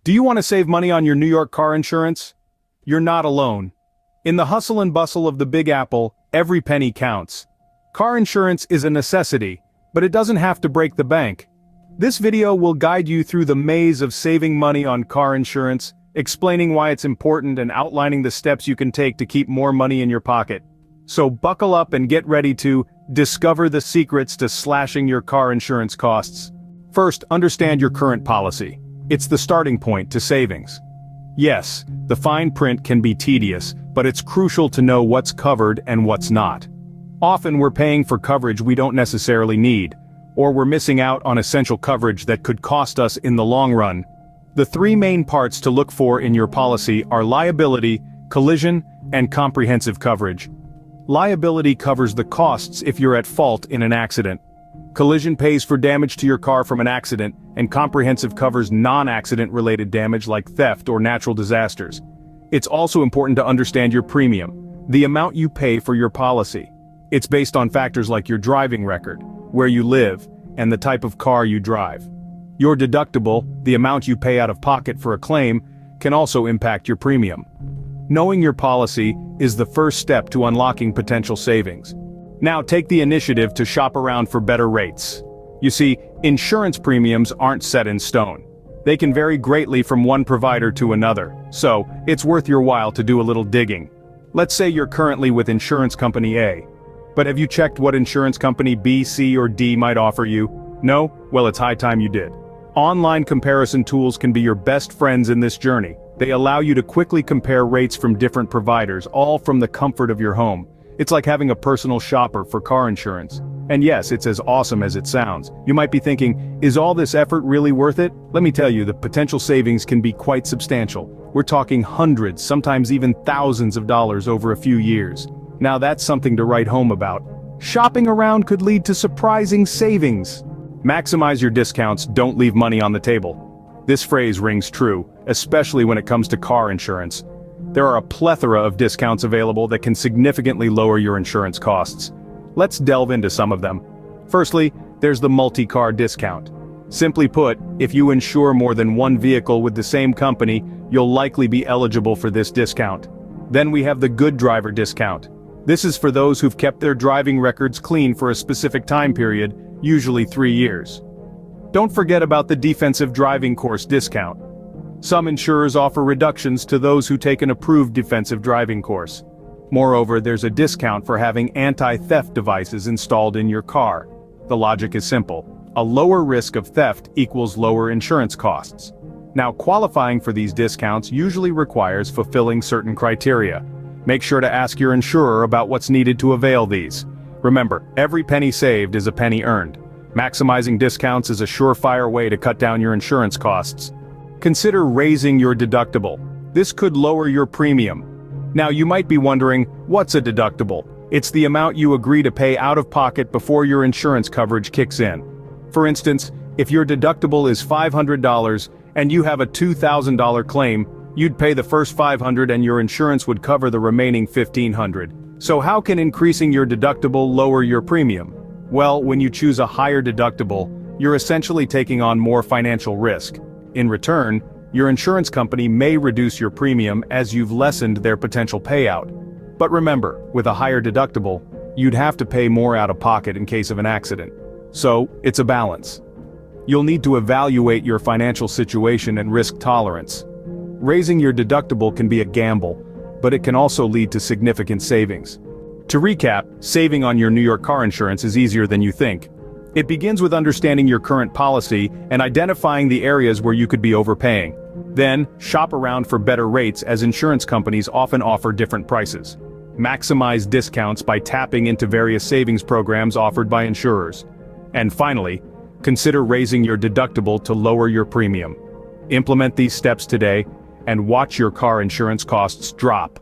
Do you want to save money on your New York car insurance? You're not alone. In the hustle and bustle of the Big Apple, every penny counts. Car insurance is a necessity, but it doesn't have to break the bank. This video will guide you through the maze of saving money on car insurance, explaining why it's important and outlining the steps you can take to keep more money in your pocket. So buckle up and get ready to discover the secrets to slashing your car insurance costs. First, understand your current policy. It's the starting point to savings. Yes, the fine print can be tedious, but it's crucial to know what's covered and what's not. Often we're paying for coverage we don't necessarily need, or we're missing out on essential coverage that could cost us in the long run. The three main parts to look for in your policy are liability, collision, and comprehensive coverage. Liability covers the costs if you're at fault in an accident. Collision pays for damage to your car from an accident, and comprehensive covers non-accident related damage like theft or natural disasters. It's also important to understand your premium, the amount you pay for your policy. It's based on factors like your driving record, where you live, and the type of car you drive. Your deductible, the amount you pay out of pocket for a claim, can also impact your premium. Knowing your policy is the first step to unlocking potential savings. Now take the initiative to shop around for better rates. You see, insurance premiums aren't set in stone. They can vary greatly from one provider to another, so it's worth your while to do a little digging. Let's say you're currently with insurance company A. But have you checked what insurance company B, C, or D might offer you? No? Well, it's high time you did. Online comparison tools can be your best friends in this journey. They allow you to quickly compare rates from different providers, all from the comfort of your home. It's like having a personal shopper for car insurance. And yes, it's as awesome as it sounds. You might be thinking, is all this effort really worth it? Let me tell you, the potential savings can be quite substantial. We're talking hundreds, sometimes even thousands of dollars over a few years. Now that's something to write home about. Shopping around could lead to surprising savings. Maximize your discounts, don't leave money on the table. This phrase rings true, especially when it comes to car insurance. There are a plethora of discounts available that can significantly lower your insurance costs. Let's delve into some of them. Firstly, there's the multi-car discount. Simply put, if you insure more than one vehicle with the same company, you'll likely be eligible for this discount. Then we have the good driver discount. This is for those who've kept their driving records clean for a specific time period, usually 3 years. Don't forget about the defensive driving course discount. Some insurers offer reductions to those who take an approved defensive driving course. Moreover, there's a discount for having anti-theft devices installed in your car. The logic is simple. A lower risk of theft equals lower insurance costs. Now, qualifying for these discounts usually requires fulfilling certain criteria. Make sure to ask your insurer about what's needed to avail these. Remember, every penny saved is a penny earned. Maximizing discounts is a surefire way to cut down your insurance costs. Consider raising your deductible. This could lower your premium. Now you might be wondering, what's a deductible? It's the amount you agree to pay out of pocket before your insurance coverage kicks in. For instance, if your deductible is $500 and you have a $2,000 claim, you'd pay the first $500 and your insurance would cover the remaining $1,500. So how can increasing your deductible lower your premium? Well, when you choose a higher deductible, you're essentially taking on more financial risk. In return, your insurance company may reduce your premium as you've lessened their potential payout. But remember, with a higher deductible, you'd have to pay more out of pocket in case of an accident. So, it's a balance. You'll need to evaluate your financial situation and risk tolerance. Raising your deductible can be a gamble, but it can also lead to significant savings. To recap, saving on your New York car insurance is easier than you think. It begins with understanding your current policy and identifying the areas where you could be overpaying. Then, shop around for better rates as insurance companies often offer different prices. Maximize discounts by tapping into various savings programs offered by insurers. And finally, consider raising your deductible to lower your premium. Implement these steps today, and watch your car insurance costs drop.